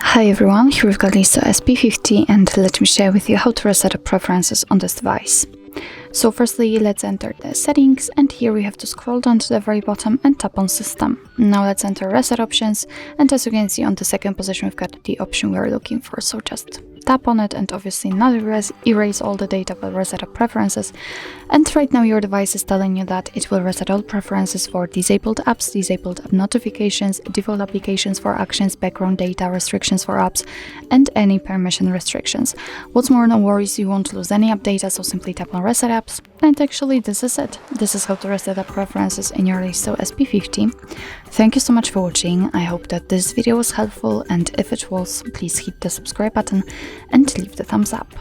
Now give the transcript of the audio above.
Hi everyone, here we've got Listo SP50 and let me share with you how to reset the preferences on this device. So firstly, let's enter the settings, and here we have to scroll down to the very bottom and tap on system. Now let's enter reset options, and as you can see on the second position we've got the option we're looking for, so just tap on it and obviously not erase all the data but reset up preferences. And right now your device is telling you that it will reset all preferences for disabled apps, disabled app notifications, default applications for actions, background data, restrictions for apps, and any permission restrictions. What's more, no worries, you won't lose any app data, so simply tap on reset apps, and actually this is it. This is how to reset up preferences in your Listo SP50. Thank you so much for watching. I hope that this video was helpful, and if it was, please hit the subscribe button and leave the thumbs up.